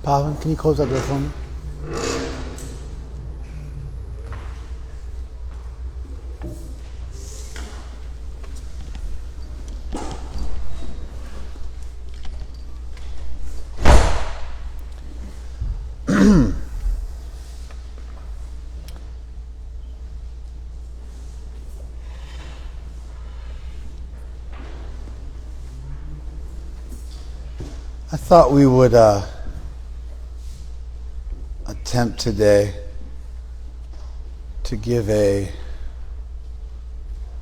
Pavan, can you close that door for me? I thought we would attempt today to give a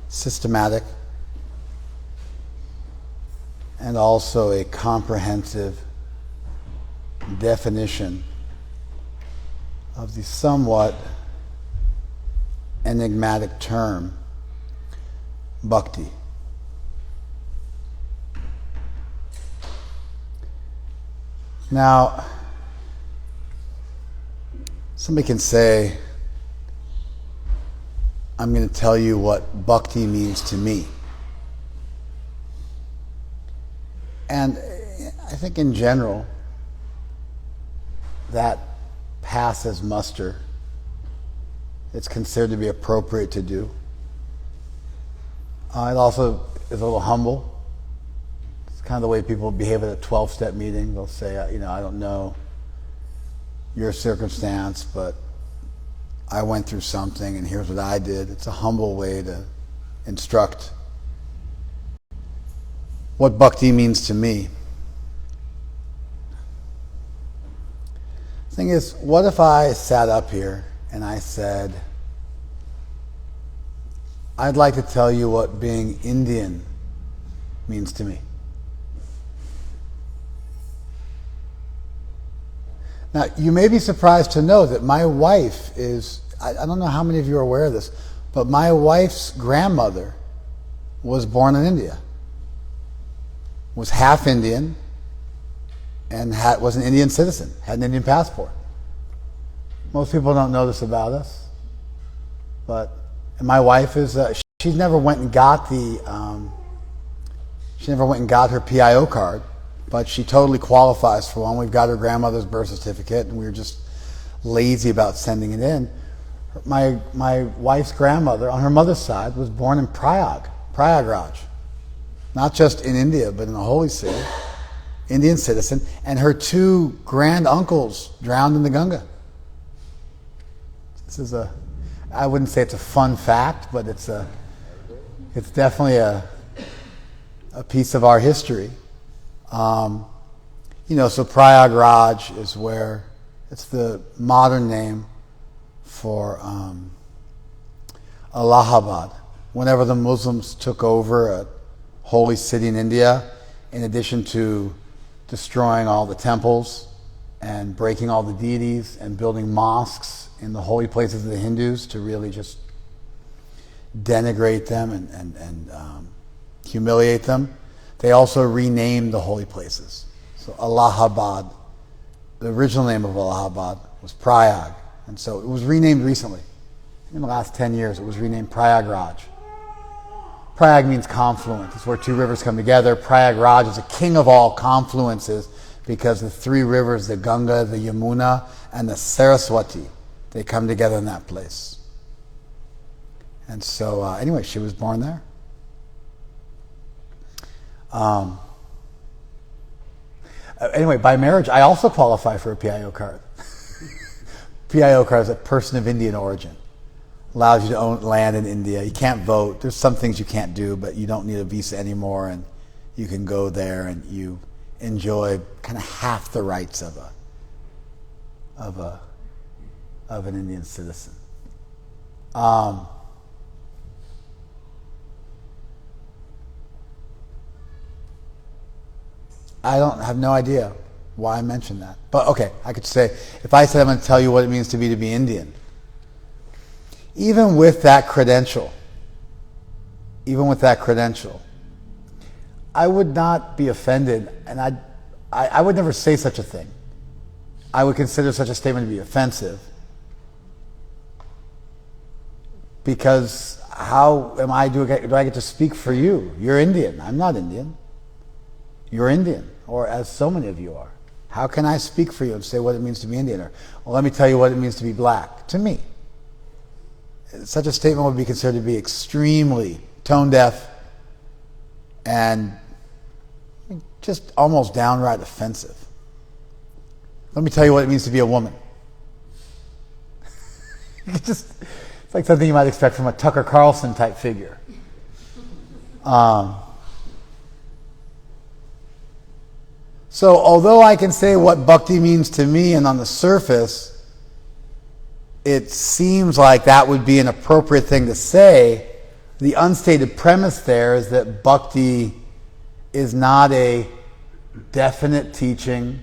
systematic and also a comprehensive definition of the somewhat enigmatic term Bhakti. Now, somebody can say, I'm going to tell you what Bhakti means to me. And I think in general, that passes muster. It's considered to be appropriate to do. It also is a little humble. It's kind of the way people behave at a 12-step meeting. They'll say, I don't know your circumstance, but I went through something and here's what I did. It's a humble way to instruct what Bhakti means to me. The thing is, what if I sat up here and I said, I'd like to tell you what being Indian means to me. Now, you may be surprised to know that my wife is, I don't know how many of you are aware of this, but my wife's grandmother was born in India, was half Indian, and was an Indian citizen, had an Indian passport. Most people don't know this about us, but and my wife is, she never went and got her PIO card, but she totally qualifies for one. We've got her grandmother's birth certificate, and we were just lazy about sending it in. My wife's grandmother, on her mother's side, was born in Prayagraj. Not just in India, but in the holy city. Indian citizen. And her two grand uncles drowned in the Ganga. This is I wouldn't say it's a fun fact, but it's definitely a piece of our history. So Prayagraj is where, it's the modern name for Allahabad. Whenever the Muslims took over a holy city in India, in addition to destroying all the temples and breaking all the deities and building mosques in the holy places of the Hindus to really just denigrate them and humiliate them, they also renamed the holy places. So Allahabad, the original name of Allahabad was Prayag. And so it was renamed recently. In the last 10 years, it was renamed Prayagraj. Prayag means confluence. It's where two rivers come together. Prayagraj is the king of all confluences because the three rivers, the Ganga, the Yamuna, and the Saraswati, they come together in that place. And so, anyway, she was born there. Anyway, by marriage, I also qualify for a PIO card. PIO card is a person of Indian origin. Allows you to own land in India. You can't vote. There's some things you can't do, but you don't need a visa anymore, and you can go there and you enjoy kind of half the rights of an Indian citizen. I have no idea why I mentioned that. But okay, I could say, if I said I'm going to tell you what it means to be Indian, even with that credential, I would not be offended, and I would never say such a thing. I would consider such a statement to be offensive, because how am I, do I get to speak for you? You're Indian. I'm not Indian. You're Indian, or as so many of you are. How can I speak for you and say what it means to be Indian? Or, well, let me tell you what it means to be black. To me, such a statement would be considered to be extremely tone deaf and just almost downright offensive. Let me tell you what it means to be a woman. It's like something you might expect from a Tucker Carlson type figure. So although I can say what bhakti means to me, and on the surface it seems like that would be an appropriate thing to say, the unstated premise there is that bhakti is not a definite teaching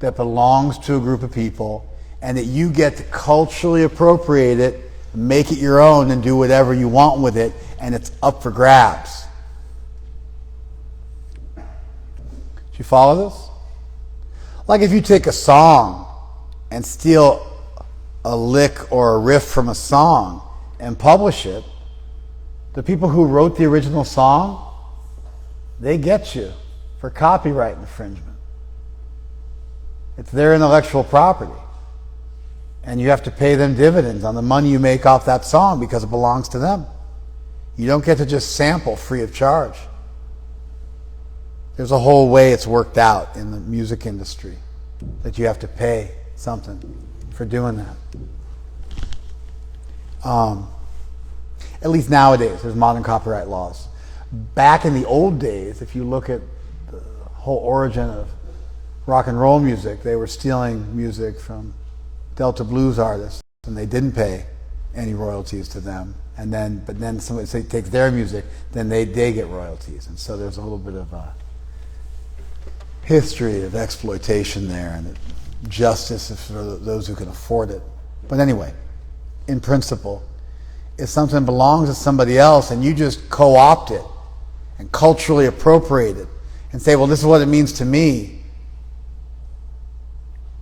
that belongs to a group of people, and that you get to culturally appropriate it, make it your own, and do whatever you want with it, and it's up for grabs. Do you follow this? Like if you take a song and steal a lick or a riff from a song and publish it, the people who wrote the original song, they get you for copyright infringement. It's their intellectual property. And you have to pay them dividends on the money you make off that song because it belongs to them. You don't get to just sample free of charge. There's a whole way it's worked out in the music industry that you have to pay something for doing that. At least nowadays, there's modern copyright laws. Back in the old days, if you look at the whole origin of rock and roll music, they were stealing music from Delta blues artists, and they didn't pay any royalties to them. But then somebody takes their music, then they get royalties. And so there's a little bit of a history of exploitation there, and justice is for those who can afford it. But anyway, in principle, if something belongs to somebody else and you just co-opt it and culturally appropriate it and say, well, this is what it means to me,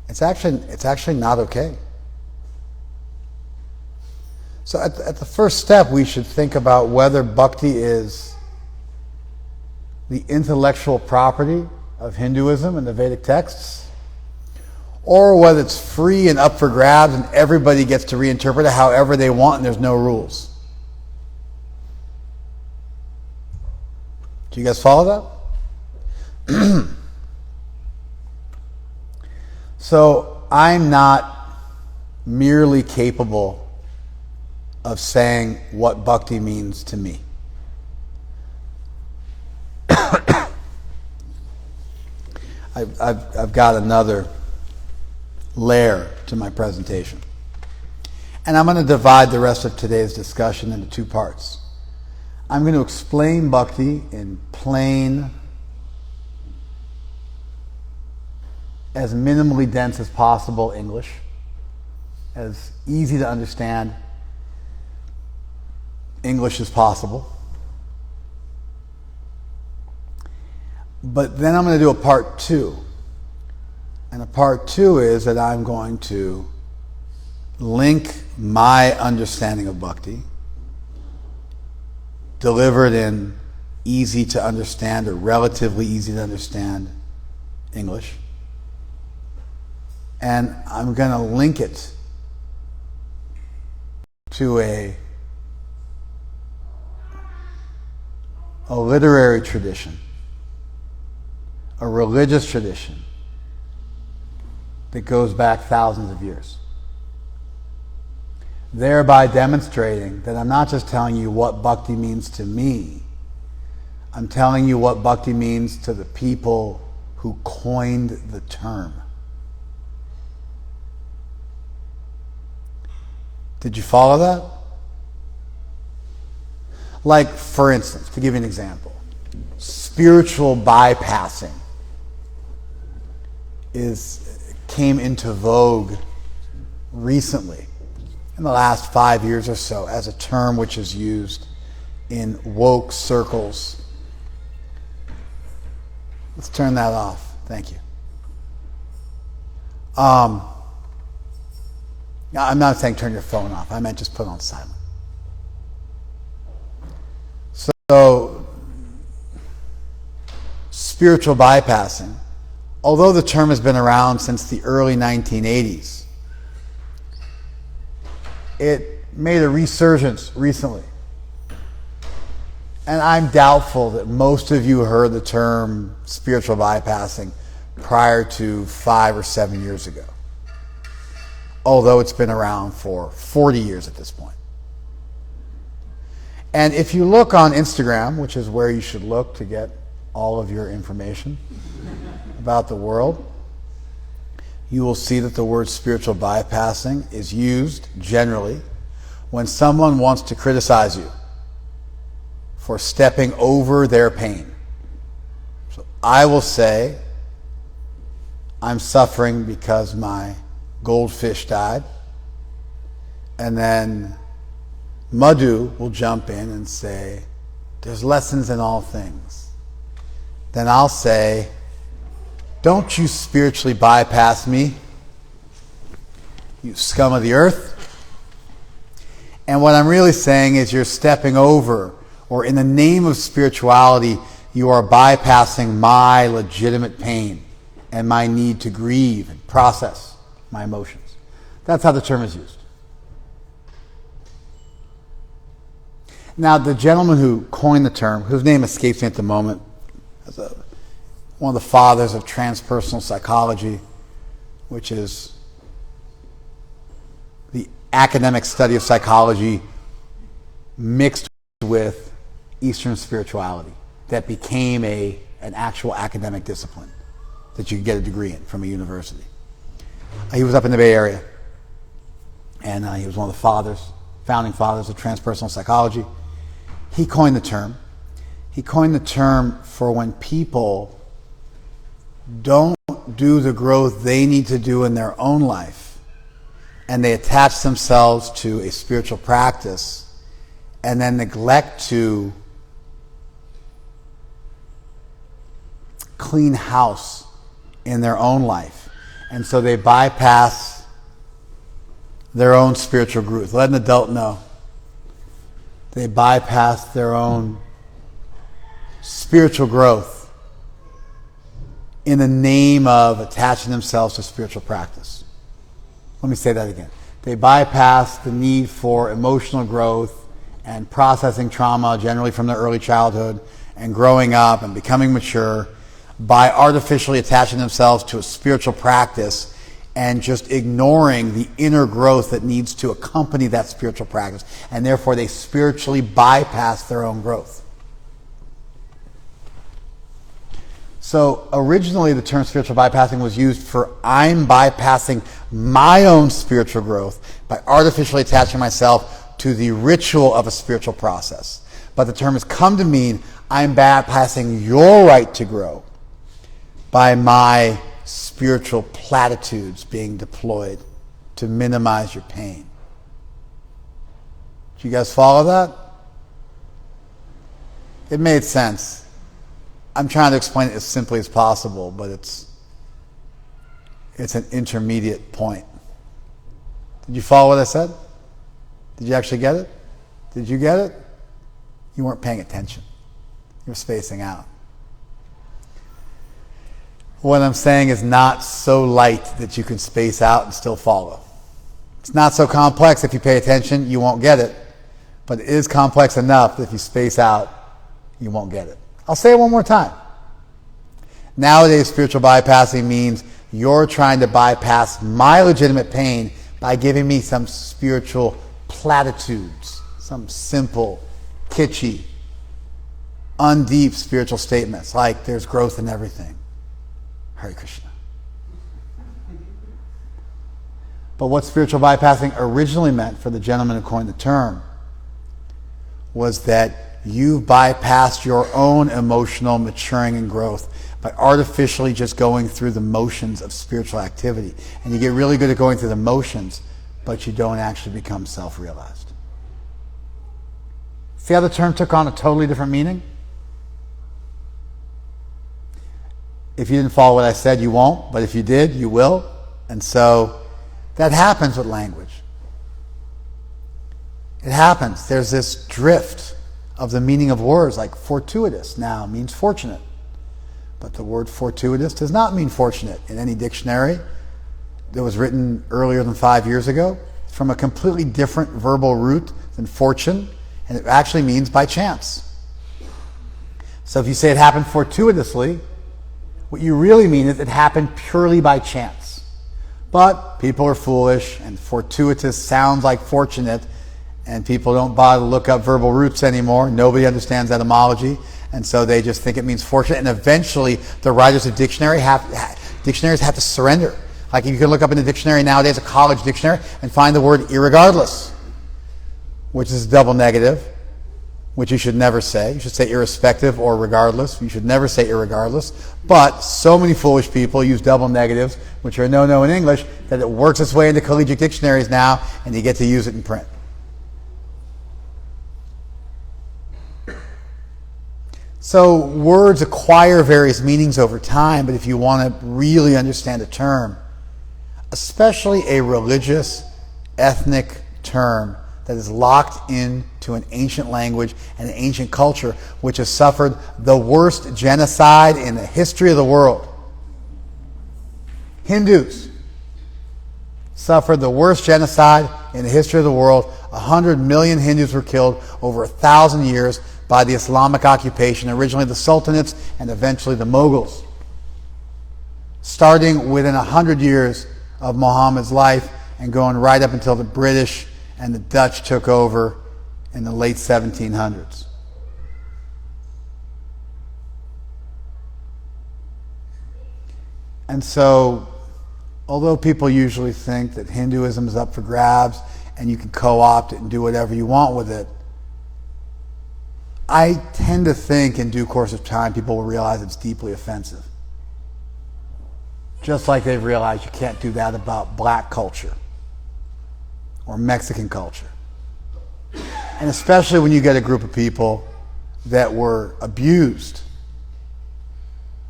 it's actually not okay. So at the first step, we should think about whether bhakti is the intellectual property of Hinduism and the Vedic texts, or whether it's free and up for grabs and everybody gets to reinterpret it however they want and there's no rules. Do you guys follow that? So I'm not merely capable of saying what bhakti means to me. I've got another layer to my presentation. And I'm going to divide the rest of today's discussion into two parts. I'm going to explain bhakti in plain, as minimally dense as possible English, as easy to understand English as possible. But then I'm going to do a part two. And a part two is that I'm going to link my understanding of bhakti, delivered in easy to understand or relatively easy to understand English. And I'm going to link it to a literary tradition, a religious tradition that goes back thousands of years, thereby demonstrating that I'm not just telling you what bhakti means to me, I'm telling you what bhakti means to the people who coined the term. Did you follow that? Like, for instance, to give you an example, spiritual bypassing came into vogue recently, in the last 5 years or so, as a term which is used in woke circles. Let's turn that off. Thank you. I'm not saying turn your phone off. I meant just put it on silent. So, spiritual bypassing although the term has been around since the early 1980s, it made a resurgence recently. And I'm doubtful that most of you heard the term spiritual bypassing prior to 5 or 7 years ago, although it's been around for 40 years at this point. And if you look on Instagram, which is where you should look to get all of your information about the world, you will see that the word spiritual bypassing is used generally when someone wants to criticize you for stepping over their pain. So I will say, I'm suffering because my goldfish died. And then Madhu will jump in and say, there's lessons in all things. Then I'll say, don't you spiritually bypass me, you scum of the earth. And what I'm really saying is you're stepping over, or in the name of spirituality, you are bypassing my legitimate pain and my need to grieve and process my emotions. That's how the term is used. Now, the gentleman who coined the term, whose name escapes me at the moment, is one of the fathers of transpersonal psychology, which is the academic study of psychology mixed with Eastern spirituality that became an actual academic discipline that you could get a degree in from a university. He was up in the Bay Area, and he was one of the founding fathers of transpersonal psychology. He coined the term. He coined the term for when people don't do the growth they need to do in their own life, and they attach themselves to a spiritual practice and then neglect to clean house in their own life. And so they bypass their own spiritual growth. Let an adult know. They bypass their own spiritual growth in the name of attaching themselves to spiritual practice. Let me say that again. They bypass the need for emotional growth and processing trauma, generally from their early childhood, and growing up and becoming mature by artificially attaching themselves to a spiritual practice and just ignoring the inner growth that needs to accompany that spiritual practice. And therefore, they spiritually bypass their own growth. So originally, the term spiritual bypassing was used for I'm bypassing my own spiritual growth by artificially attaching myself to the ritual of a spiritual process. But the term has come to mean I'm bypassing your right to grow by my spiritual platitudes being deployed to minimize your pain. Do you guys follow that? It made sense. I'm trying to explain it as simply as possible, but it's an intermediate point. Did you follow what I said? Did you actually get it? Did you get it? You weren't paying attention. You were spacing out. What I'm saying is not so light that you can space out and still follow. It's not so complex. If you pay attention, you won't get it. But it is complex enough that if you space out, you won't get it. I'll say it one more time. Nowadays, spiritual bypassing means you're trying to bypass my legitimate pain by giving me some spiritual platitudes, some simple, kitschy, undeep spiritual statements like there's growth in everything. Hare Krishna. But what spiritual bypassing originally meant for the gentleman who coined the term was that you bypassed your own emotional maturing and growth by artificially just going through the motions of spiritual activity. And you get really good at going through the motions, but you don't actually become self-realized. See how the term took on a totally different meaning? If you didn't follow what I said, you won't. But if you did, you will. And so that happens with language. It happens. There's this drift of the meaning of words, like fortuitous now means fortunate. But the word fortuitous does not mean fortunate in any dictionary that was written earlier than 5 years ago. It's from a completely different verbal root than fortune, and it actually means by chance. So if you say it happened fortuitously, what you really mean is it happened purely by chance. But people are foolish, and fortuitous sounds like fortunate, and people don't bother to look up verbal roots anymore. Nobody understands etymology, and so they just think it means fortunate. And eventually, the writers of dictionaries have to surrender. Like you can look up in the dictionary nowadays, a college dictionary, and find the word irregardless, which is a double negative, which you should never say. You should say irrespective or regardless. You should never say irregardless. But so many foolish people use double negatives, which are no-no in English, that it works its way into collegiate dictionaries now, and you get to use it in print. So words acquire various meanings over time, but if you want to really understand a term, especially a religious, ethnic term that is locked into an ancient language and an ancient culture which has suffered the worst genocide in the history of the world. Hindus suffered the worst genocide in the history of the world. 100 million Hindus were killed over 1,000 years by the Islamic occupation, originally the Sultanates and eventually the Mughals. Starting within 100 years of Muhammad's life and going right up until the British and the Dutch took over in the late 1700s. And so, although people usually think that Hinduism is up for grabs and you can co-opt it and do whatever you want with it, I tend to think in due course of time people will realize it's deeply offensive. Just like they've realized you can't do that about black culture or Mexican culture. And especially when you get a group of people that were abused,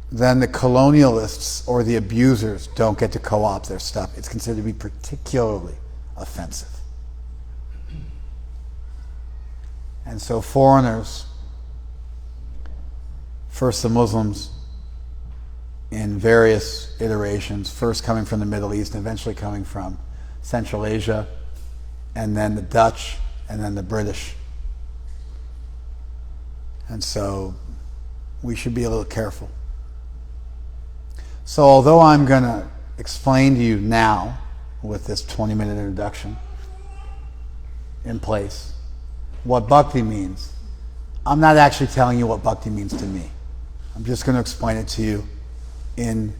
then the colonialists or the abusers don't get to co-opt their stuff. It's considered to be particularly offensive. And so foreigners, first the Muslims in various iterations, first coming from the Middle East and eventually coming from Central Asia, and then the Dutch, and then the British. And so we should be a little careful. So although I'm going to explain to you now, with this 20-minute introduction in place, what bhakti means, I'm not actually telling you what bhakti means to me. I'm just going to explain it to you in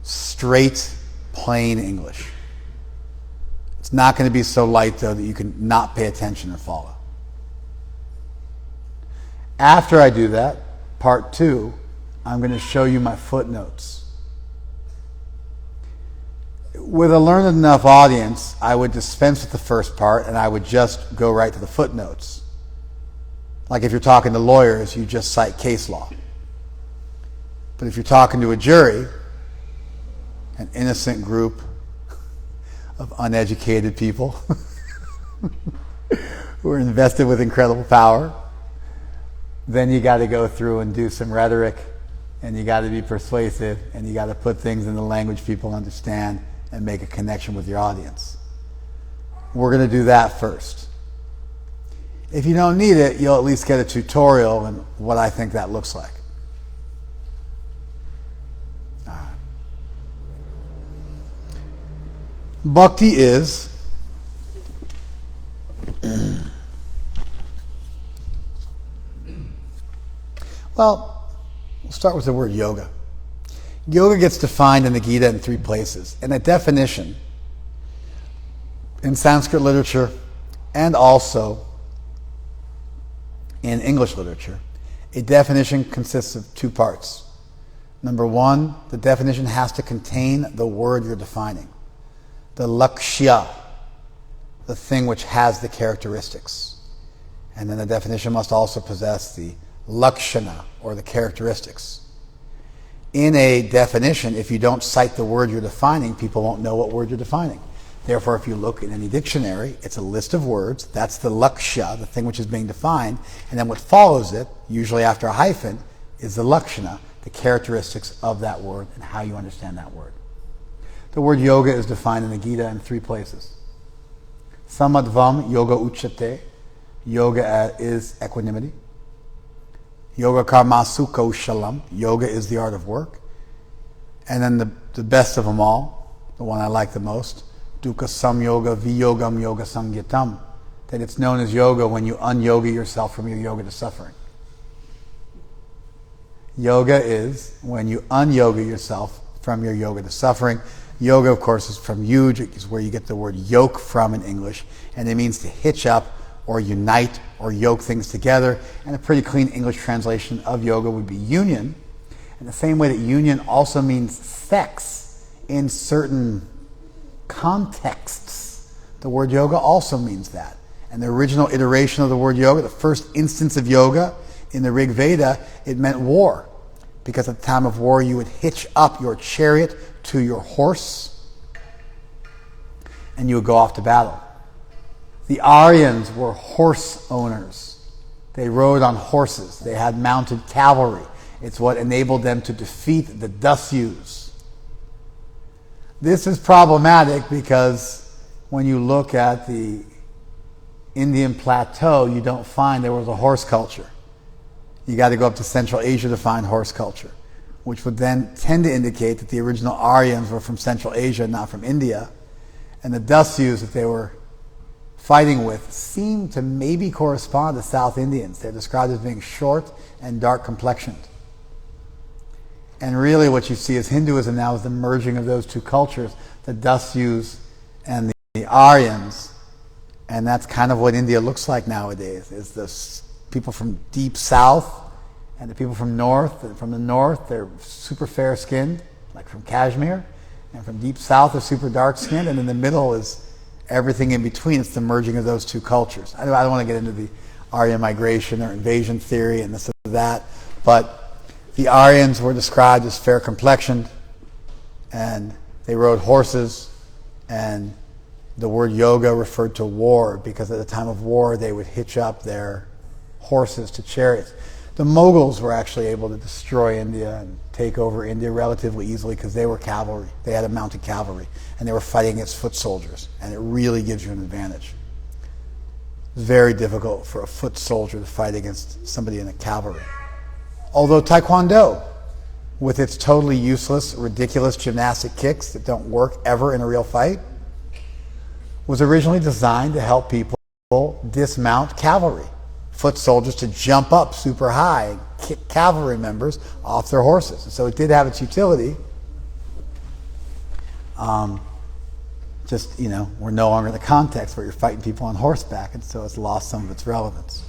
straight, plain English. It's not going to be so light, though, that you can not pay attention or follow. After I do that, part 2, I'm going to show you my footnotes. With a learned enough audience, I would dispense with the first part and I would just go right to the footnotes. Like if you're talking to lawyers, you just cite case law. But if you're talking to a jury, an innocent group of uneducated people who are invested with incredible power, then you got to go through and do some rhetoric, and you got to be persuasive, and you got to put things in the language people understand and make a connection with your audience. We're going to do that first. If you don't need it, you'll at least get a tutorial on what I think that looks like. Bhakti is well, we'll start with the word yoga. Yoga gets defined in the Gita in 3 places. And a definition in Sanskrit literature and also in English literature, a definition consists of 2 parts. Number 1, the definition has to contain the word you're defining. The lakshya, the thing which has the characteristics. And then the definition must also possess the lakshana, or the characteristics. In a definition, if you don't cite the word you're defining, people won't know what word you're defining. Therefore, if you look in any dictionary, it's a list of words. That's the lakshya, the thing which is being defined. And then what follows it, usually after a hyphen, is the lakshana, the characteristics of that word and how you understand that word. The word yoga is defined in the Gita in 3 places. Samadvam yoga uchate. Yoga is equanimity. Yoga karmasu kaushalam. Yoga is the art of work. And then the best of them all, the one I like the most, dukkha samyoga viyogam yoga sangyatam. That it's known as yoga when you un-yoga yourself from your yoga to suffering. Yoga is when you un-yoga yourself from your yoga to suffering. Yoga, of course, is from yuj, is where you get the word yoke from in English, and it means to hitch up or unite or yoke things together. And a pretty clean English translation of yoga would be union. In the same way that union also means sex in certain contexts, the word yoga also means that. And the original iteration of the word yoga, the first instance of yoga in the Rig Veda, it meant war. Because at the time of war, you would hitch up your chariot to your horse and you would go off to battle. The Aryans were horse owners. They rode on horses. They had mounted cavalry. It's what enabled them to defeat the Dasyus. This is problematic because when you look at the Indian plateau, you don't find there was a horse culture. You got to go up to Central Asia to find horse culture, which would then tend to indicate that the original Aryans were from Central Asia, not from India. And the Dasyus that they were fighting with seem to maybe correspond to South Indians. They're described as being short and dark complexioned. And really what you see as Hinduism now is the merging of those two cultures, the Dasyus and the Aryans. And that's kind of what India looks like nowadays, is the people from deep south and the people from north. And from the north, they're super fair-skinned, like from Kashmir. And from deep south, they're super dark-skinned. And in the middle is everything in between. It's the merging of those two cultures. I don't want to get into the Aryan migration or invasion theory and this or that, but the Aryans were described as fair-complexioned, and they rode horses, and the word yoga referred to war, because at the time of war, they would hitch up their horses to chariots. The Mughals were actually able to destroy India and take over India relatively easily because they were cavalry. They had a mounted cavalry, and they were fighting against foot soldiers, and it really gives you an advantage. It's very difficult for a foot soldier to fight against somebody in a cavalry. Although Taekwondo, with its totally useless, ridiculous gymnastic kicks that don't work ever in a real fight, was originally designed to help people dismount cavalry. Foot soldiers to jump up super high and kick cavalry members off their horses. And so it did have its utility. We're no longer in the context where you're fighting people on horseback, and so it's lost some of its relevance.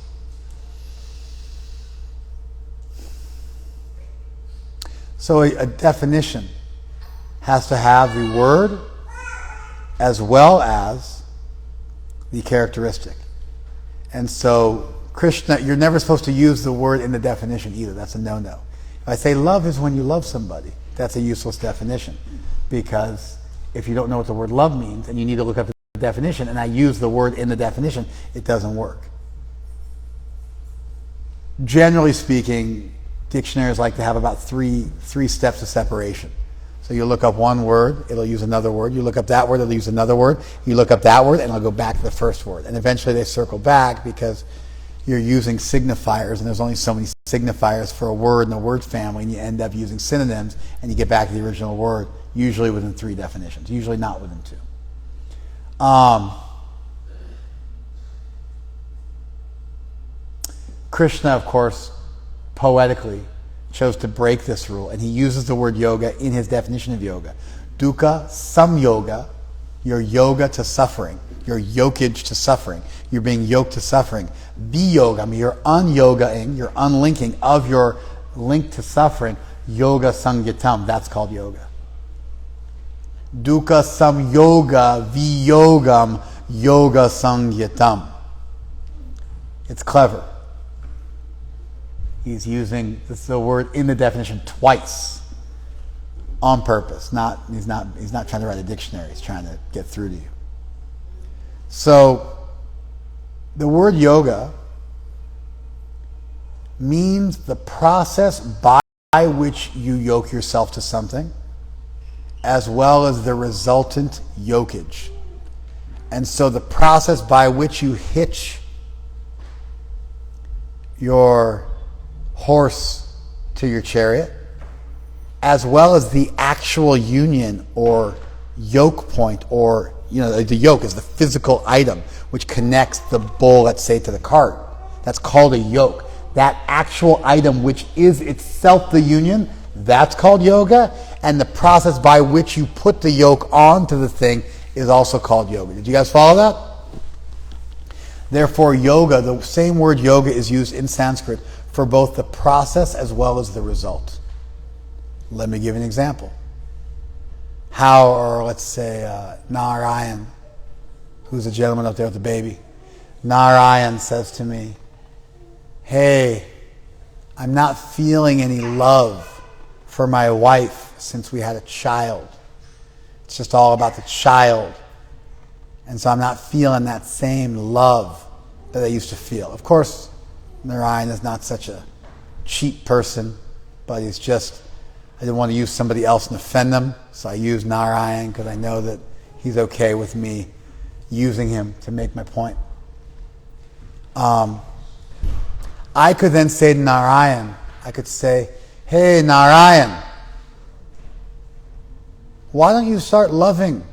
So a definition has to have the word as well as the characteristic. And so Krishna, you're never supposed to use the word in the definition either. That's a no-no. If I say love is when you love somebody, that's a useless definition. Because if you don't know what the word love means and you need to look up the definition and I use the word in the definition, it doesn't work. Generally speaking, dictionaries like to have about three steps of separation. So you look up one word, it'll use another word. You look up that word, it'll use another word. You look up that word, and it'll go back to the first word. And eventually they circle back because you're using signifiers, and there's only so many signifiers for a word in a word family, and you end up using synonyms, and you get back to the original word, usually within 3 definitions, usually not within 2. Krishna, of course, poetically chose to break this rule, and he uses the word yoga in his definition of yoga. Dukkha samyoga, your yoga to suffering, your yokage to suffering. You're being yoked to suffering. Viyogam, you're un-yogaing, you're unlinking of your link to suffering. Yoga sangyatam, that's called yoga. Dukkha samyoga viyogam yoga sangyatam. It's clever. He's using the word in the definition twice on purpose. He's not trying to write a dictionary. He's trying to get through to you. So the word yoga means the process by which you yoke yourself to something, as well as the resultant yokage. And so the process by which you hitch your horse to your chariot, as well as the actual union or yoke point, or the yoke is the physical item which connects the bull, let's say, to the cart. That's called a yoke. That actual item which is itself the union, that's called yoga. And the process by which you put the yoke onto the thing is also called yoga. Did you guys follow that? Therefore, yoga, the same word yoga is used in Sanskrit for both the process as well as the result. Let me give you an example. Or let's say Narayan, who's a gentleman up there with the baby. Narayan says to me, "Hey, I'm not feeling any love for my wife since we had a child. It's just all about the child. And so I'm not feeling that same love that I used to feel." Of course, Narayan is not such a cheap person, but he's just, I didn't want to use somebody else and offend them, so I used Narayan because I know that he's okay with me using him to make my point. I could then say to Narayan, I could say, "Hey, Narayan, why don't you start loving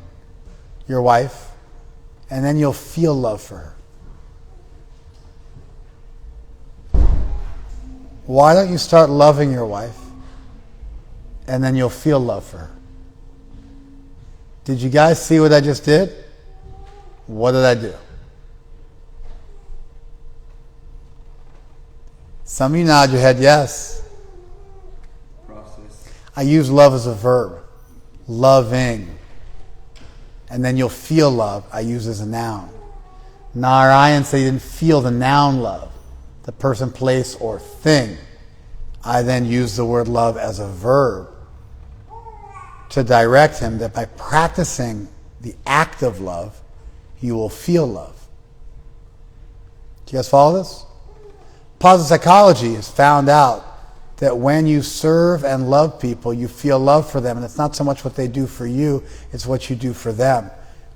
your wife, and then you'll feel love for her? Why don't you start loving your wife, and then you'll feel love for her?" Did you guys see what I just did? What did I do? Some of you nod your head yes. Process. I use love as a verb. Loving. And then you'll feel love. I use as a noun. Narayan said he didn't feel the noun love, the person, place, or thing. I then use the word love as a verb to direct him that by practicing the act of love, you will feel love. Do you guys follow this? Positive psychology has found out that when you serve and love people, you feel love for them. And it's not so much what they do for you, it's what you do for them.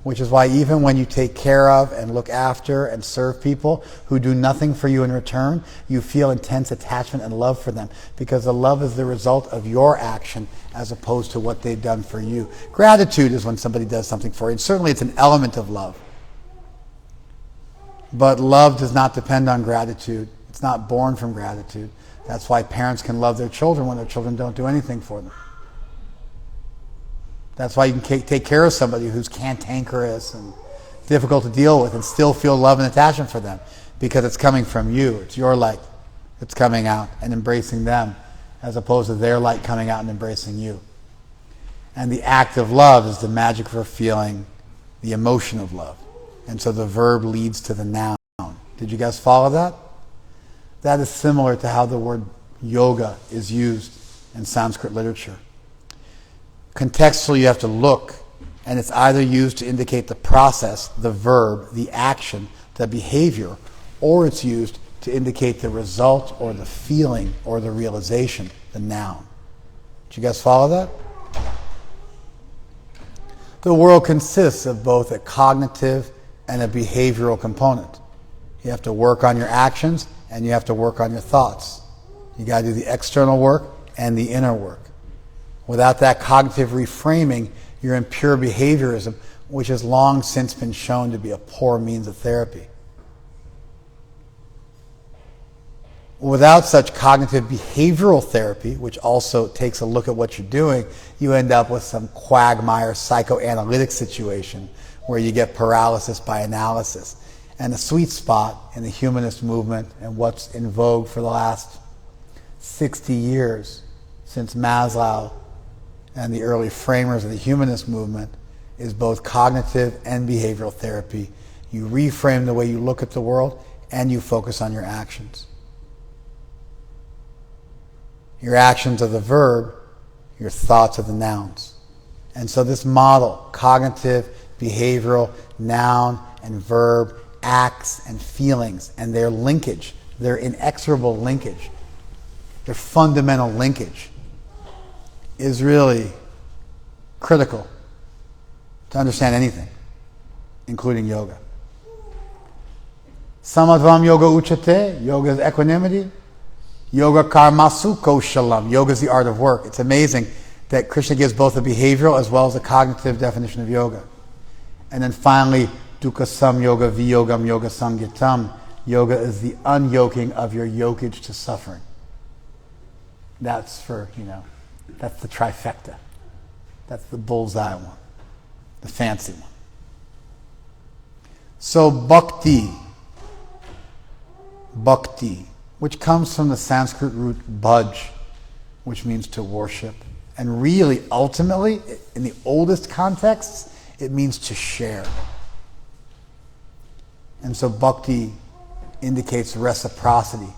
Which is why even when you take care of and look after and serve people who do nothing for you in return, you feel intense attachment and love for them. Because the love is the result of your action as opposed to what they've done for you. Gratitude is when somebody does something for you. And certainly it's an element of love. But love does not depend on gratitude. It's not born from gratitude. That's why parents can love their children when their children don't do anything for them. That's why you can take care of somebody who's cantankerous and difficult to deal with and still feel love and attachment for them, because it's coming from you. It's your light that's coming out and embracing them, as opposed to their light coming out and embracing you. And the act of love is the magic for feeling the emotion of love. And so the verb leads to the noun. Did you guys follow that? That is similar to how the word yoga is used in Sanskrit literature. Contextually, you have to look, and it's either used to indicate the process, the verb, the action, the behavior, or it's used to indicate the result or the feeling or the realization, the noun. Did you guys follow that? The world consists of both a cognitive and a behavioral component. You have to work on your actions and you have to work on your thoughts. You got to do the external work and the inner work. Without that cognitive reframing, you're in pure behaviorism, which has long since been shown to be a poor means of therapy. Without such cognitive behavioral therapy, which also takes a look at what you're doing, you end up with some quagmire psychoanalytic situation where you get paralysis by analysis. And the sweet spot in the humanist movement and what's in vogue for the last 60 years since Maslow and the early framers of the humanist movement is both cognitive and behavioral therapy. You reframe the way you look at the world and you focus on your actions. Your actions are the verb, your thoughts are the nouns. And so this model, cognitive, behavioral, noun, and verb, acts and feelings, and their linkage, their inexorable linkage, their fundamental linkage, is really critical to understand anything, including yoga. Samadvam yoga uchate, yoga is equanimity. Yoga karmasu koshalam, yoga is the art of work. It's amazing that Krishna gives both a behavioral as well as a cognitive definition of yoga. And then finally, dukkha sam yoga viyogam yoga samgitam, yoga is the unyoking of your yokage to suffering. That's that's the trifecta. That's the bullseye one, the fancy one. So bhakti, which comes from the Sanskrit root bhaj, which means to worship. And really, ultimately, in the oldest contexts, it means to share. And so bhakti indicates reciprocity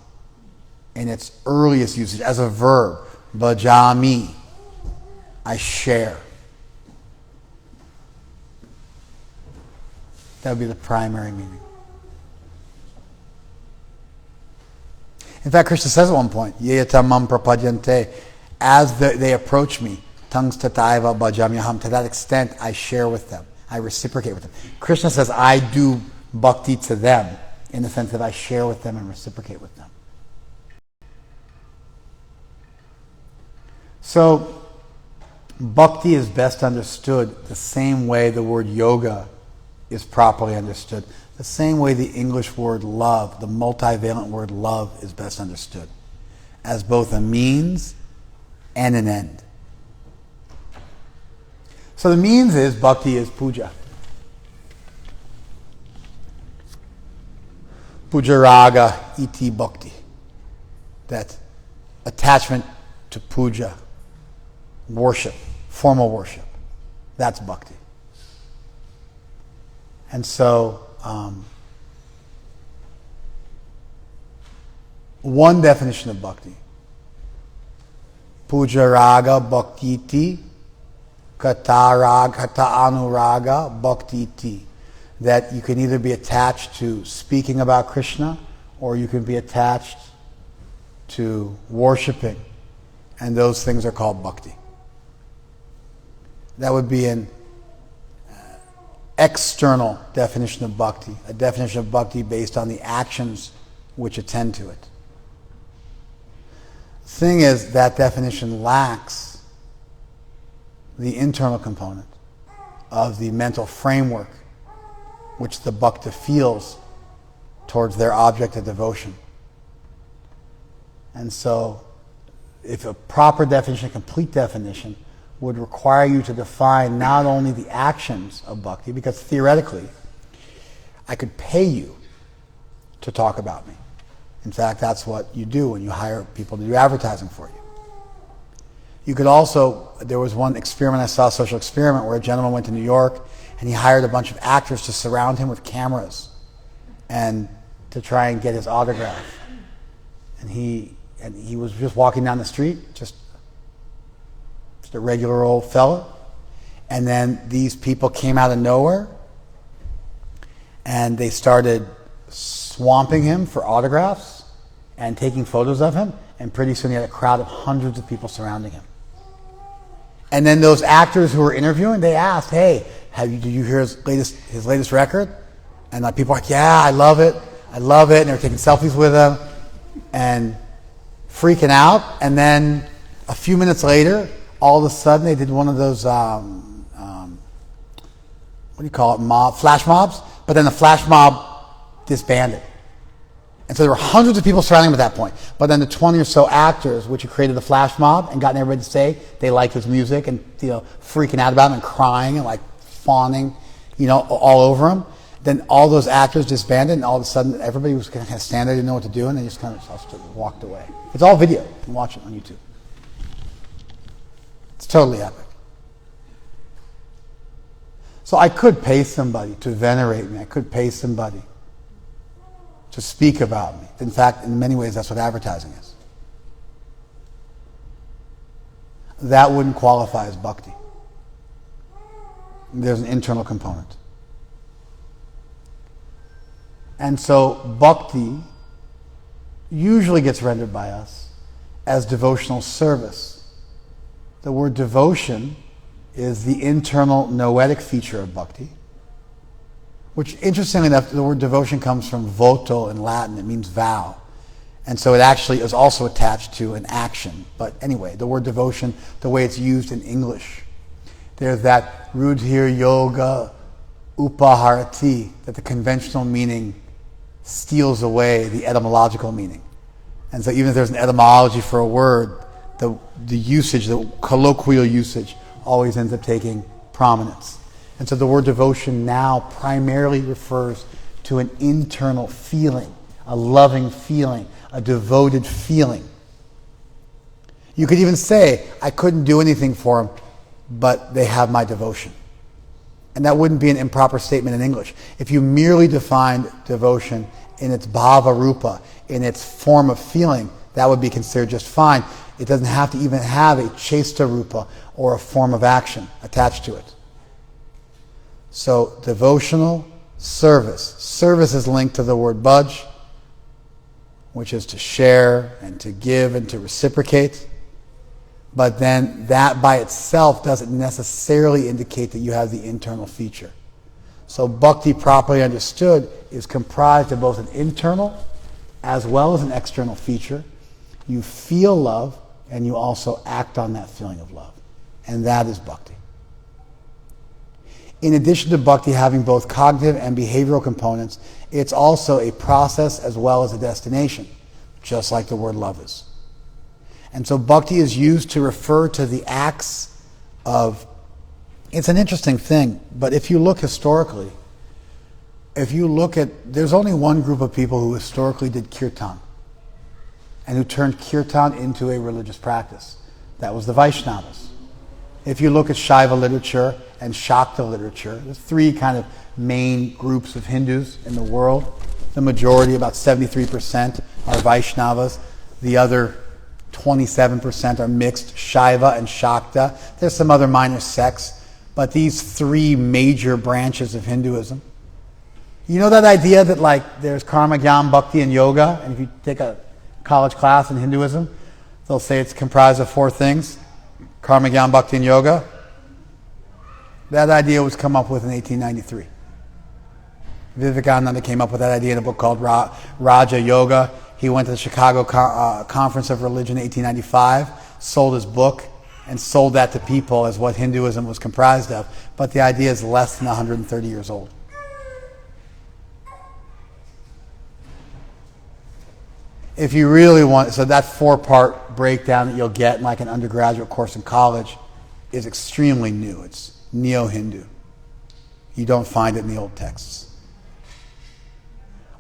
in its earliest usage as a verb. Bhajami, I share. That would be the primary meaning. In fact, Krishna says at one point, Yeyatamam prapadyante, as they approach me, tangs tataiva bhajamyaham, to that extent I share with them, I reciprocate with them. Krishna says I do bhakti to them in the sense that I share with them and reciprocate with them. So, bhakti is best understood the same way the word yoga is properly understood. The same way the English word love, the multivalent word love, is best understood. As both a means and an end. So the means is, bhakti is puja. Puja raga iti bhakti. That attachment to puja, worship, formal worship. That's bhakti. And so, one definition of bhakti, puja raga bhaktiti, kata raga, kata anuraga bhaktiti, that you can either be attached to speaking about Krishna or you can be attached to worshiping, and those things are called bhakti. That would be an external definition of bhakti, a definition of bhakti based on the actions which attend to it. The thing is, that definition lacks the internal component of the mental framework which the bhakta feels towards their object of devotion. And so, if a proper definition, a complete definition, would require you to define not only the actions of bhakti, because theoretically, I could pay you to talk about me. In fact, that's what you do when you hire people to do advertising for you. You could also, there was one experiment I saw, a social experiment, where a gentleman went to New York and he hired a bunch of actors to surround him with cameras and to try and get his autograph. And he was just walking down the street, just a regular old fella. And then these people came out of nowhere and they started swamping him for autographs and taking photos of him, and pretty soon he had a crowd of hundreds of people surrounding him. And then those actors who were interviewing, they asked, hey, did you hear his latest record? And people were like, yeah, I love it. And they were taking selfies with him and freaking out. And then a few minutes later, all of a sudden they did one of those, flash mobs. But then the flash mob disbanded. And so there were hundreds of people surrounding him at that point. But then the 20 or so actors, which had created the flash mob and gotten everybody to say they liked his music and freaking out about him and crying and fawning, all over him. Then all those actors disbanded, and all of a sudden everybody was kind of stand there, didn't know what to do, and they just kind of walked away. It's all video. You can watch it on YouTube. It's totally epic. So I could pay somebody to venerate me. I could pay somebody to speak about me. In fact, in many ways, that's what advertising is. That wouldn't qualify as bhakti. There's an internal component. And so bhakti usually gets rendered by us as devotional service. The word devotion is the internal noetic feature of bhakti, which, interestingly enough, the word devotion comes from voto in Latin. It means vow. And so it actually is also attached to an action. But anyway, the word devotion, the way it's used in English, there's that rudhir yoga upaharati, that the conventional meaning steals away the etymological meaning. And so even if there's an etymology for a word, the usage, the colloquial usage, always ends up taking prominence. And so the word devotion now primarily refers to an internal feeling, a loving feeling, a devoted feeling. You could even say, I couldn't do anything for them, but they have my devotion. And that wouldn't be an improper statement in English. If you merely defined devotion in its bhava rupa, in its form of feeling, that would be considered just fine. It doesn't have to even have a chesta rupa or a form of action attached to it. So devotional service. Service is linked to the word bhaj, which is to share and to give and to reciprocate. But then that by itself doesn't necessarily indicate that you have the internal feature. So bhakti, properly understood, is comprised of both an internal as well as an external feature. You feel love and you also act on that feeling of love. And that is bhakti. In addition to bhakti having both cognitive and behavioral components, it's also a process as well as a destination, just like the word love is. And so bhakti is used to refer to the acts of, it's an interesting thing, but if you look historically, there's only one group of people who historically did kirtan and who turned kirtan into a religious practice. That was the Vaishnavas. If you look at Shaiva literature and Shakta literature, there's three kind of main groups of Hindus in the world. The majority, about 73%, are Vaishnavas. The other 27% are mixed Shaiva and Shakta. There's some other minor sects, but these three major branches of Hinduism. You know that idea that like there's karma, jnana, bhakti, and yoga, and if you take a college class in Hinduism, they'll say it's comprised of four things: karma, jnana, bhakti, and yoga. That idea was come up with in 1893. Vivekananda came up with that idea in a book called Raja Yoga. He went to the Chicago Conference of Religion in 1895, sold his book, and sold that to people as what Hinduism was comprised of. But the idea is less than 130 years old. If you really want, so that four-part breakdown that you'll get in like an undergraduate course in college is extremely new. It's neo-Hindu. You don't find it in the old texts.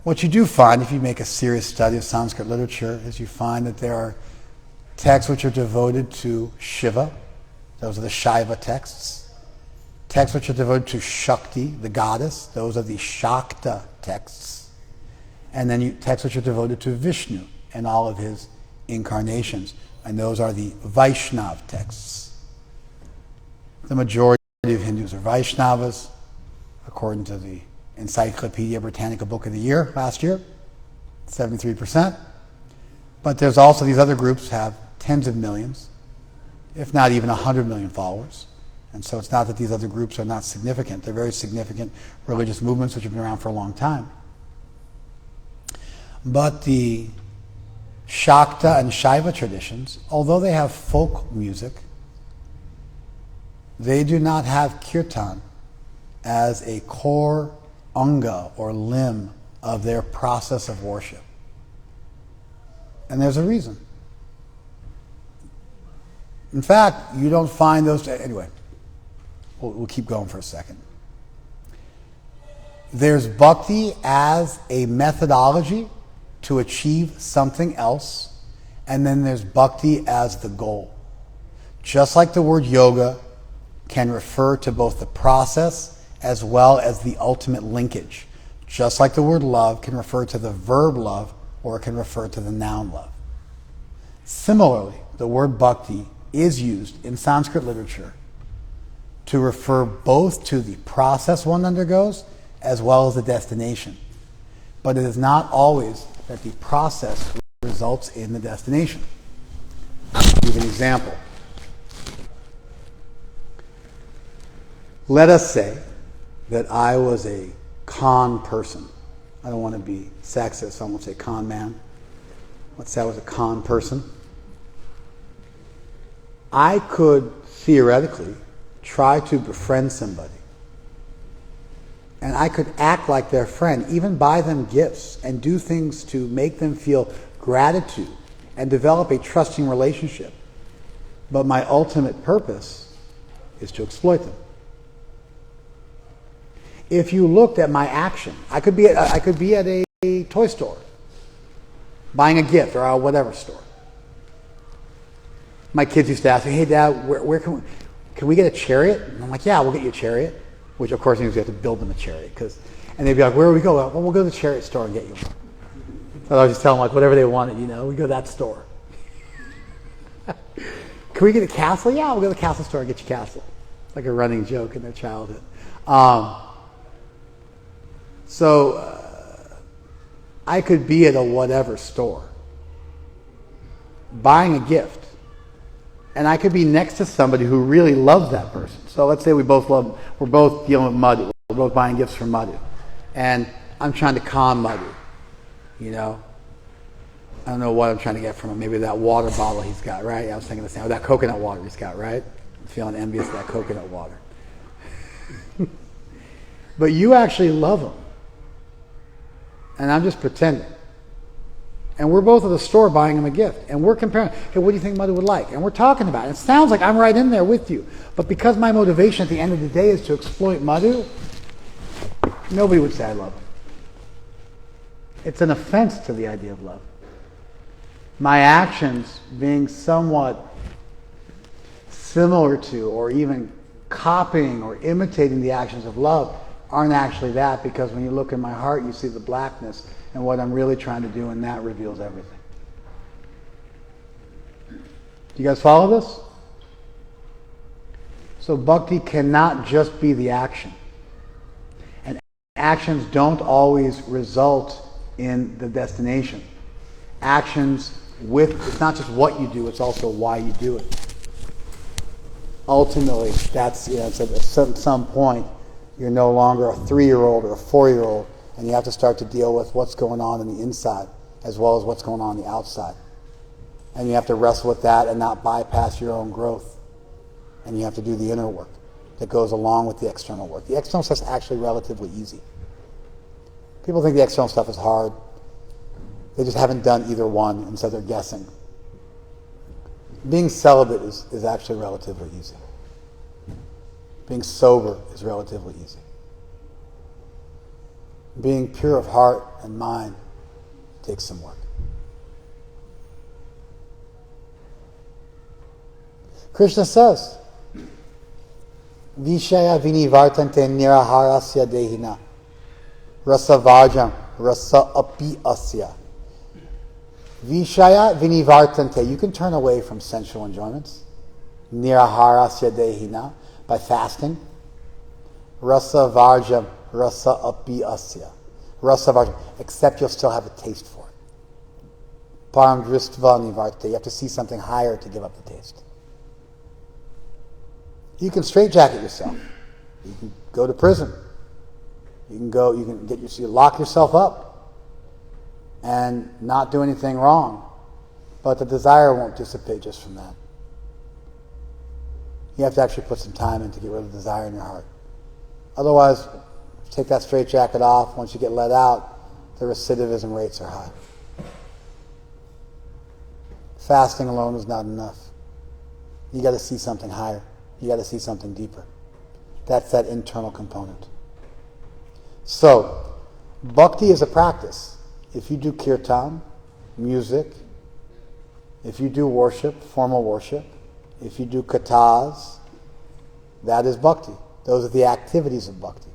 What you do find, if you make a serious study of Sanskrit literature, is you find that there are texts which are devoted to Shiva. Those are the Shaiva texts. Texts which are devoted to Shakti, the goddess. Those are the Shakta texts. And then texts which are devoted to Vishnu and all of his incarnations. And those are the Vaishnav texts. The majority of Hindus are Vaishnavas, according to the Encyclopedia Britannica Book of the Year last year, 73%. But there's also these other groups have tens of millions, if not even 100 million followers. And so it's not that these other groups are not significant. They're very significant religious movements which have been around for a long time. But the Shakta and Shaiva traditions, although they have folk music, they do not have kirtan as a core anga or limb of their process of worship. And there's a reason. In fact, you don't find those. Anyway, we'll keep going for a second. There's bhakti as a methodology to achieve something else, and then there's bhakti as the goal. Just like the word yoga can refer to both the process as well as the ultimate linkage. Just like the word love can refer to the verb love, or it can refer to the noun love. Similarly, the word bhakti is used in Sanskrit literature to refer both to the process one undergoes as well as the destination. But it is not always that the process results in the destination. I'll give you an example. Let us say that I was a con person. I don't want to be sexist, so I won't say con man. Let's say I was a con person. I could theoretically try to befriend somebody. And I could act like their friend, even buy them gifts and do things to make them feel gratitude and develop a trusting relationship. But my ultimate purpose is to exploit them. If you looked at my action, I could be at a toy store, buying a gift, or a whatever store. My kids used to ask me, "Hey, Dad, where can we get a chariot?" And I'm like, "Yeah, we'll get you a chariot." Which, of course, means we have to build them a chariot. And they'd be like, "Where do we go?" "Well, we'll go to the chariot store and get you one." So I was just telling them, like, whatever they wanted, we go to that store. "Can we get a castle?" "Yeah, we'll go to the castle store and get you a castle." Like a running joke in their childhood. So I could be at a whatever store buying a gift, and I could be next to somebody who really loves that person. So let's say we're both dealing with Madhu. We're both buying gifts for Madhu. And I'm trying to con Madhu. I don't know what I'm trying to get from him. Maybe that water bottle he's got, right? I was thinking the same. Or that coconut water he's got, right? I'm feeling envious of that coconut water. But you actually love him. And I'm just pretending. And we're both at the store buying him a gift. And we're comparing, "Hey, what do you think Mother would like?" And we're talking about it. It sounds like I'm right in there with you. But because my motivation at the end of the day is to exploit Madhu, nobody would say I love him. It's an offense to the idea of love. My actions being somewhat similar to or even copying or imitating the actions of love aren't actually that, because when you look in my heart, you see the blackness and what I'm really trying to do, and that reveals everything. Do you guys follow this? So bhakti cannot just be the action. And actions don't always result in the destination. Actions it's not just what you do, it's also why you do it. Ultimately, that's, it's at some point, you're no longer a 3-year-old or a 4-year-old, and you have to start to deal with what's going on in the inside as well as what's going on the outside. And you have to wrestle with that and not bypass your own growth. And you have to do the inner work that goes along with the external work. The external stuff is actually relatively easy. People think the external stuff is hard. They just haven't done either one, and so they're guessing. Being celibate is actually relatively easy. Being sober is relatively easy. Being pure of heart and mind takes some work. Krishna says, Vishaya vinivartante niraharasya dehina rasavajam rasa api asya. Vishaya vinivartante. You can turn away from sensual enjoyments. Niraharasya dehina. By fasting. Rasa varjam, rasa api asya. Rasa varjam, except you'll still have a taste for it. Param dristva nivarte. You have to see something higher to give up the taste. You can straitjacket yourself. You can go to prison. You can lock yourself up and not do anything wrong. But the desire won't dissipate just from that. You have to actually put some time in to get rid of the desire in your heart. Otherwise, take that straitjacket off. Once you get let out, the recidivism rates are high. Fasting alone is not enough. You got to see something higher. You got to see something deeper. That's that internal component. So, bhakti is a practice. If you do kirtan, music, if you do worship, formal worship, if you do kathas, that is bhakti. Those are the activities of bhakti.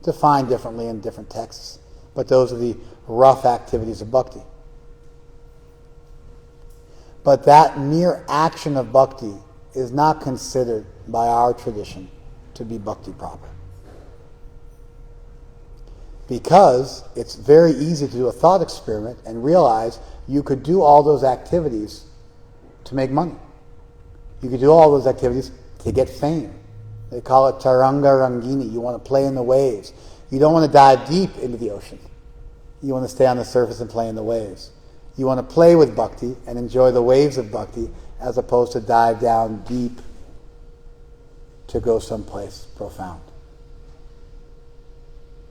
Defined differently in different texts, but those are the rough activities of bhakti. But that mere action of bhakti is not considered by our tradition to be bhakti proper. Because it's very easy to do a thought experiment and realize you could do all those activities to make money. You could do all those activities to get fame. They call it taranga rangini. You want to play in the waves. You don't want to dive deep into the ocean. You want to stay on the surface and play in the waves. You want to play with bhakti and enjoy the waves of bhakti as opposed to dive down deep to go someplace profound.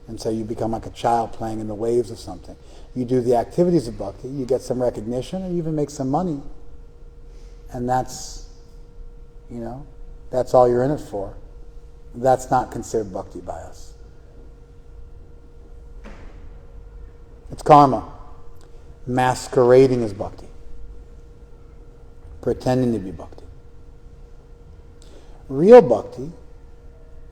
And so you become like a child playing in the waves of something. You do the activities of bhakti, you get some recognition, and you even make some money. And that's, that's all you're in it for. That's not considered bhakti by us. It's karma. Masquerading as bhakti. Pretending to be bhakti. Real bhakti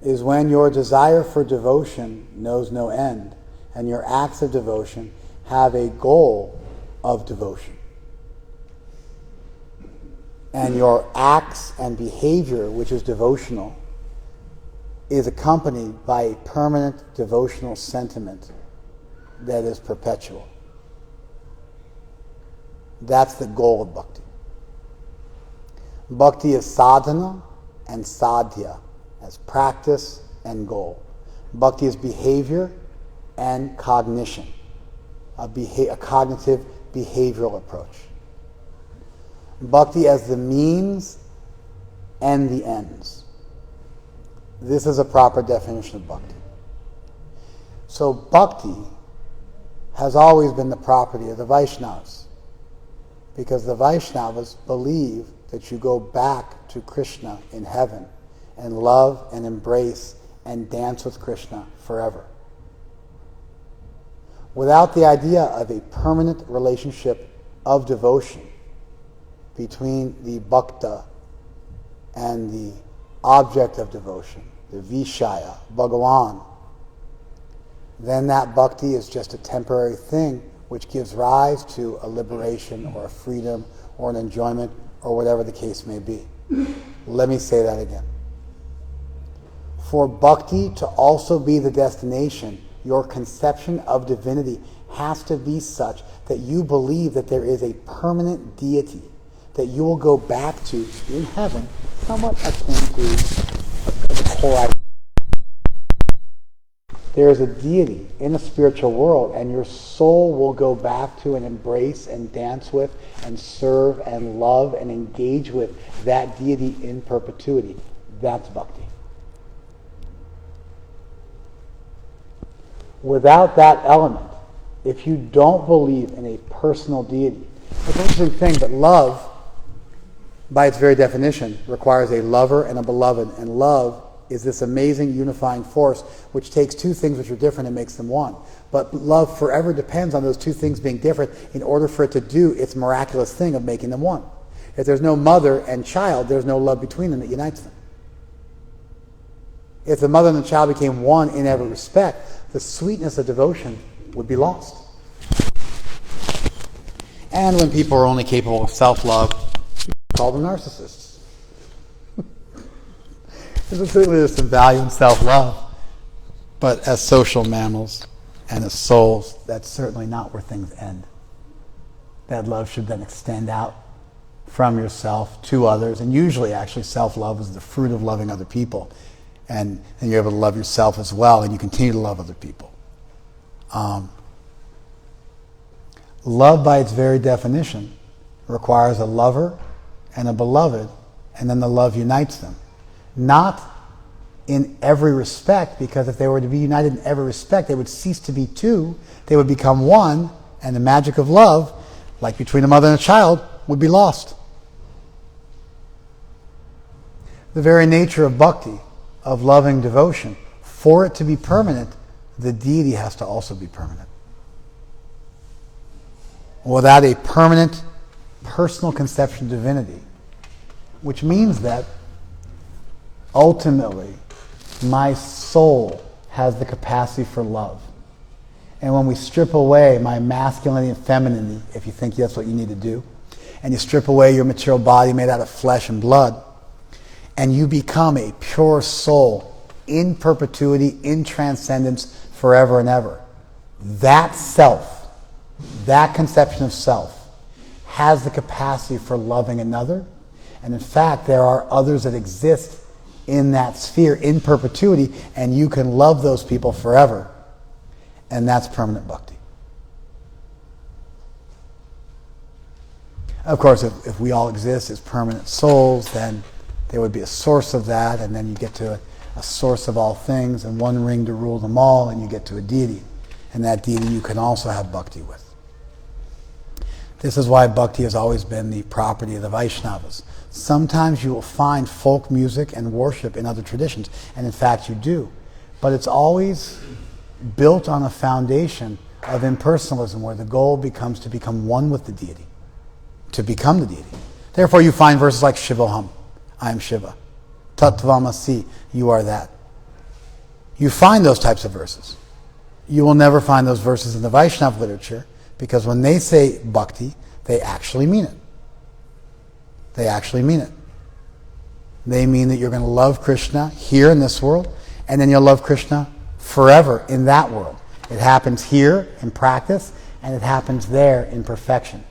is when your desire for devotion knows no end and your acts of devotion have a goal of devotion. And your acts and behavior, which is devotional, is accompanied by a permanent devotional sentiment that is perpetual. That's the goal of bhakti. Bhakti is sadhana and sadhya, as practice and goal. Bhakti is behavior and cognition, a cognitive behavioral approach. Bhakti as the means and the ends. This is a proper definition of bhakti. So bhakti has always been the property of the Vaishnavas, because the Vaishnavas believe that you go back to Krishna in heaven and love and embrace and dance with Krishna forever. Without the idea of a permanent relationship of devotion between the bhakta and the object of devotion, the Vishaya, Bhagavan, then that bhakti is just a temporary thing which gives rise to a liberation or a freedom or an enjoyment or whatever the case may be. Let me say that again. For bhakti to also be the destination, your conception of divinity has to be such that you believe that there is a permanent deity that you will go back to in heaven, somewhat akin to the core idea. There is a deity in the spiritual world, and your soul will go back to and embrace and dance with and serve and love and engage with that deity in perpetuity. That's bhakti. Without that element, if you don't believe in a personal deity, it's an interesting thing, but love, by its very definition, requires a lover and a beloved, and love is this amazing unifying force which takes two things which are different and makes them one. But love forever depends on those two things being different in order for it to do its miraculous thing of making them one. If there's no mother and child, there's no love between them that unites them. If the mother and the child became one in every respect, the sweetness of devotion would be lost. And when people are only capable of self-love, we call them narcissists. There's some value in self-love, but as social mammals and as souls, that's certainly not where things end. That love should then extend out from yourself to others, and usually actually self-love is the fruit of loving other people, and you're able to love yourself as well, and you continue to love other people. Love by its very definition requires a lover and a beloved, and then the love unites them. Not in every respect, because if they were to be united in every respect, they would cease to be two, they would become one, and the magic of love, like between a mother and a child, would be lost. The very nature of bhakti, of loving devotion, for it to be permanent, the deity has to also be permanent. Without a permanent personal conception of divinity, which means that ultimately my soul has the capacity for love. And when we strip away my masculinity and femininity, if you think that's what you need to do, and you strip away your material body made out of flesh and blood, and you become a pure soul in perpetuity, in transcendence, forever and ever, that self, that conception of self, has the capacity for loving another. And in fact, there are others that exist in that sphere in perpetuity, and you can love those people forever. And that's permanent bhakti. Of course, if we all exist as permanent souls, then there would be a source of that, and then you get to a source of all things, and one ring to rule them all, and you get to a deity. And that deity you can also have bhakti with. This is why bhakti has always been the property of the Vaishnavas. Sometimes you will find folk music and worship in other traditions, and in fact you do. But it's always built on a foundation of impersonalism, where the goal becomes to become one with the deity, to become the deity. Therefore you find verses like Shivoham, I am Shiva. Tattvamasi, you are that. You find those types of verses. You will never find those verses in the Vaishnava literature, because when they say bhakti, they actually mean it. They actually mean it. They mean that you're going to love Krishna here in this world, and then you'll love Krishna forever in that world. It happens here in practice, and it happens there in perfection.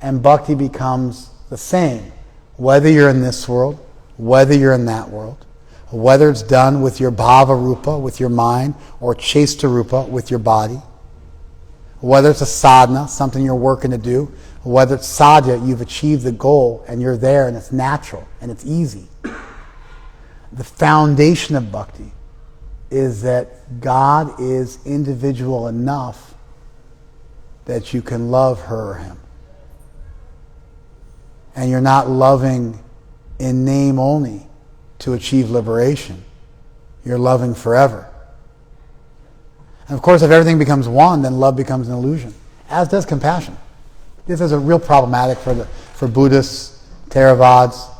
And bhakti becomes the same, whether you're in this world, whether you're in that world, whether it's done with your bhava rupa, with your mind, or chesta rupa, with your body, whether it's a sadhana, something you're working to do, whether it's sadhya, you've achieved the goal and you're there and it's natural and it's easy. The foundation of bhakti is that God is individual enough that you can love her or him. And you're not loving in name only to achieve liberation. You're loving forever. And of course, if everything becomes one, then love becomes an illusion, as does compassion. This is a real problematic for Buddhists, Theravadas,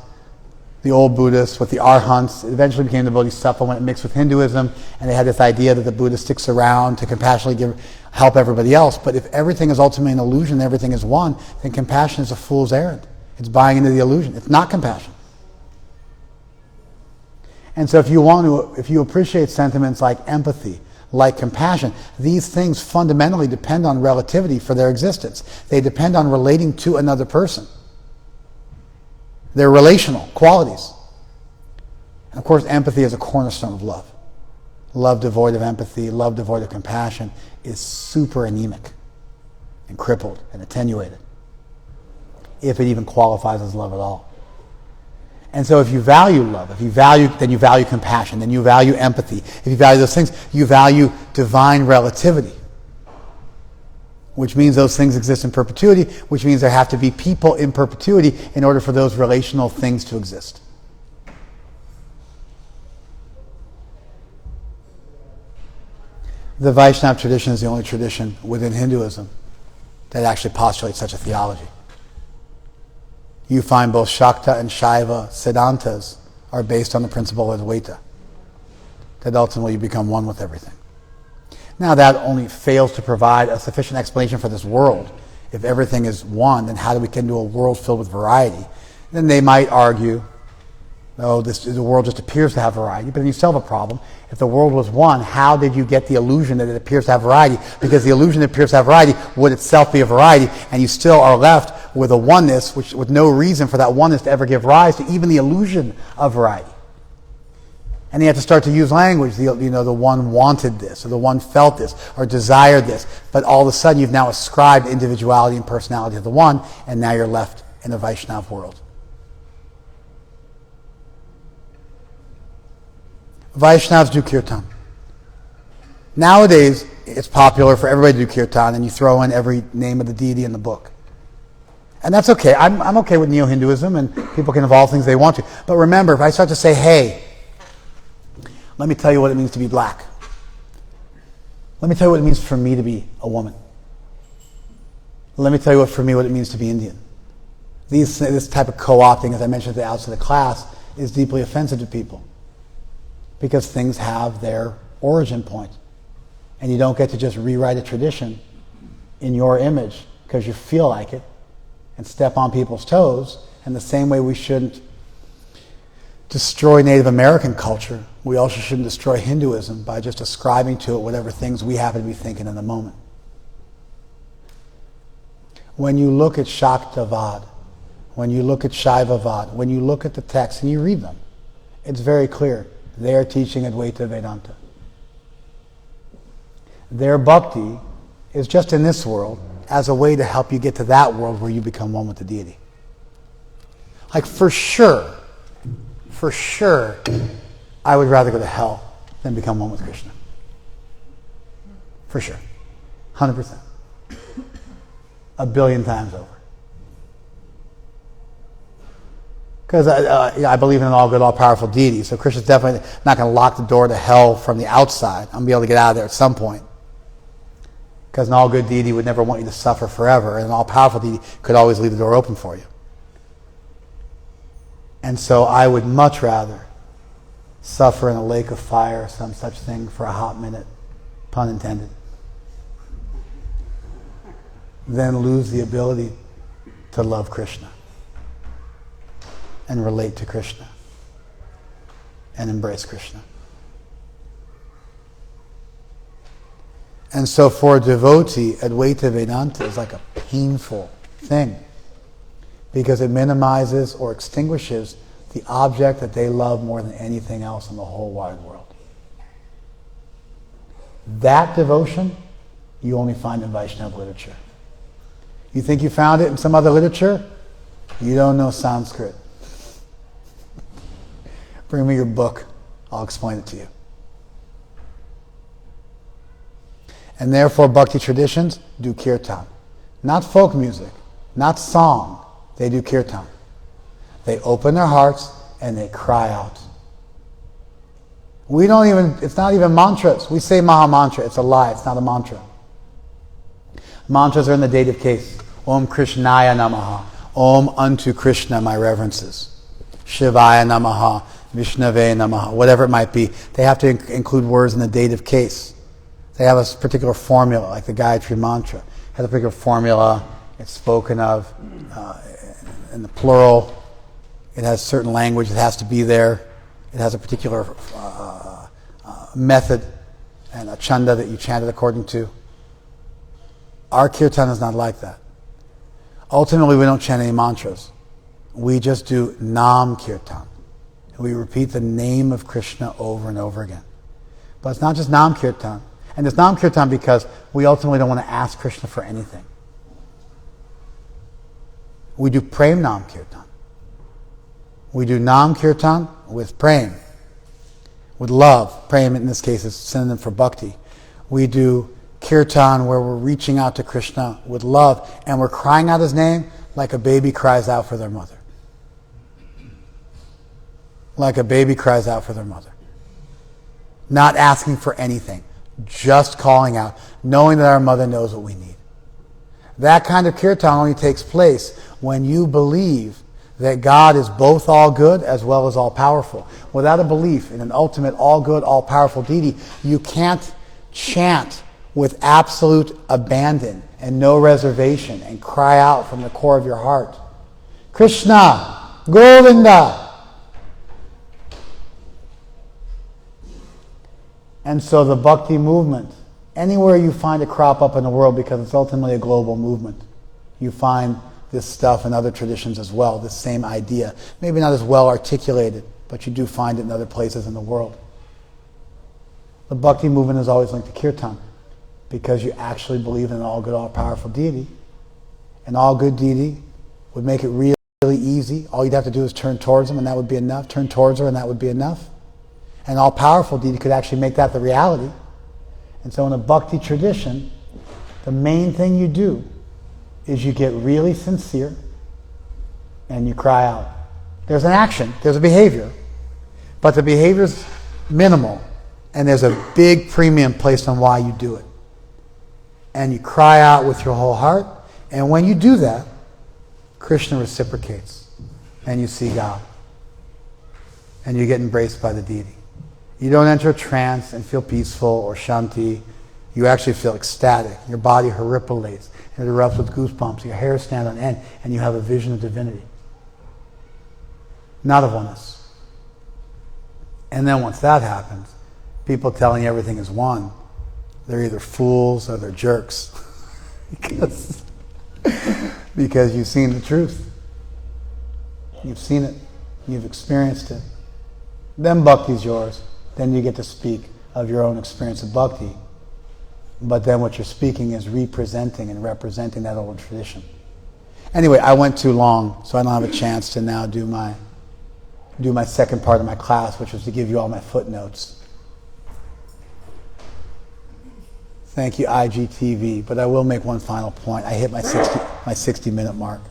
the old Buddhists, with the Arhants. It eventually became the Bodhisattva when it mixed with Hinduism, and they had this idea that the Buddha sticks around to compassionately help everybody else. But if everything is ultimately an illusion, everything is one, then compassion is a fool's errand. It's buying into the illusion. It's not compassion. And so if you appreciate sentiments like empathy, like compassion, these things fundamentally depend on relativity for their existence. They depend on relating to another person. They're relational qualities. And of course, empathy is a cornerstone of love. Love devoid of empathy, love devoid of compassion is super anemic and crippled and attenuated, if it even qualifies as love at all. And so if you value love, then you value compassion, then you value empathy. If you value those things, you value divine relativity, which means those things exist in perpetuity, which means there have to be people in perpetuity in order for those relational things to exist. The Vaishnava tradition is the only tradition within Hinduism that actually postulates such a theology. You find both Shakta and Shaiva Siddhantas are based on the principle of Advaita, that ultimately you become one with everything. Now that only fails to provide a sufficient explanation for this world. If everything is one, then how do we get into a world filled with variety? Then they might argue, no, the world just appears to have variety, but then you still have a problem. If the world was one, how did you get the illusion that it appears to have variety? Because the illusion that it appears to have variety would itself be a variety, and you still are left with a oneness, which with no reason for that oneness to ever give rise to even the illusion of variety. And you have to start to use language. The one wanted this, or the one felt this, or desired this. But all of a sudden, you've now ascribed individuality and personality to the one, and now you're left in a Vaishnava world. Vaishnavas do kirtan. Nowadays, it's popular for everybody to do kirtan, and you throw in every name of the deity in the book. And that's okay. I'm okay with Neo-Hinduism, and people can evolve things they want to. But remember, if I start to say, hey, let me tell you what it means to be black. Let me tell you what it means for me to be a woman. Let me tell you what it means to be Indian. This type of co-opting, as I mentioned at the outset of the class, is deeply offensive to people, because things have their origin point. And you don't get to just rewrite a tradition in your image because you feel like it and step on people's toes. And the same way we shouldn't destroy Native American culture, we also shouldn't destroy Hinduism by just ascribing to it whatever things we happen to be thinking in the moment. When you look at Shaktavad, when you look at Shaivavad, when you look at the text and you read them, it's very clear. They are teaching Advaita Vedanta. Their bhakti is just in this world as a way to help you get to that world where you become one with the deity. Like for sure, I would rather go to hell than become one with Krishna. For sure. 100%. 1,000,000,000 times over. Because I believe in an all-good, all-powerful deity. So Krishna's definitely not going to lock the door to hell from the outside. I'm going to be able to get out of there at some point. Because an all-good deity would never want you to suffer forever. And an all-powerful deity could always leave the door open for you. And so I would much rather suffer in a lake of fire or some such thing for a hot minute, pun intended, than lose the ability to love Krishna and relate to Krishna and embrace Krishna. And so for a devotee, Advaita Vedanta is like a painful thing because it minimizes or extinguishes the object that they love more than anything else in the whole wide world. That devotion you only find in Vaishnava literature. You think you found it in some other literature? You don't know Sanskrit. Bring me your book. I'll explain it to you. And therefore, bhakti traditions do kirtan. Not folk music, not song. They do kirtan. They open their hearts and they cry out. It's not even mantras. We say Maha Mantra. It's a lie. It's not a mantra. Mantras are in the dative case. Om Krishnaya Namaha. Om unto Krishna my reverences. Shivaya Namaha. Vishnave Namaha. Whatever it might be. They have to include words in the dative case. They have a particular formula, like the Gayatri Mantra. It has a particular formula. It's spoken of in the plural. It has certain language that has to be there. It has a particular method and a chanda that you chant it according to. Our kirtan is not like that. Ultimately, we don't chant any mantras. We just do Nam Kirtan. We repeat the name of Krishna over and over again. But it's not just Nam Kirtan. And it's Nam Kirtan because we ultimately don't want to ask Krishna for anything. We do Prem Nam Kirtan. We do Nam Kirtan with Prem, with love. Prem in this case is synonym for bhakti. We do Kirtan where we're reaching out to Krishna with love and we're crying out his name like a baby cries out for their mother. Like a baby cries out for their mother. Not asking for anything. Just calling out, knowing that our mother knows what we need. That kind of kirtan only takes place when you believe that God is both all good as well as all powerful. Without a belief in an ultimate all good, all powerful deity, you can't chant with absolute abandon and no reservation and cry out from the core of your heart, Krishna, Govinda. And so the bhakti movement, anywhere you find it crop up in the world, because it's ultimately a global movement, you find this stuff in other traditions as well, this same idea. Maybe not as well articulated, but you do find it in other places in the world. The bhakti movement is always linked to kirtan, because you actually believe in an all-good, all-powerful deity. An all-good deity would make it really, really easy. All you'd have to do is turn towards him, and that would be enough. Turn towards her, and that would be enough. An all-powerful deity could actually make that the reality. And so in a bhakti tradition, the main thing you do is you get really sincere and you cry out. There's an action, there's a behavior, but the behavior's minimal and there's a big premium placed on why you do it. And you cry out with your whole heart, and when you do that, Krishna reciprocates and you see God. And you get embraced by the deity. You don't enter a trance and feel peaceful or shanti. You actually feel ecstatic. Your body horripilates. It erupts with goosebumps. Your hair stands on end and you have a vision of divinity. Not of oneness. And then once that happens, people telling you everything is one, they're either fools or they're jerks. Because Because you've seen the truth. You've seen it. You've experienced it. Then bhakti's yours. Then you get to speak of your own experience of bhakti. But then what you're speaking is representing and representing that old tradition. Anyway, I went too long, so I don't have a chance to now do my second part of my class, which was to give you all my footnotes. Thank you, IGTV. But I will make one final point. I hit my 60-minute mark.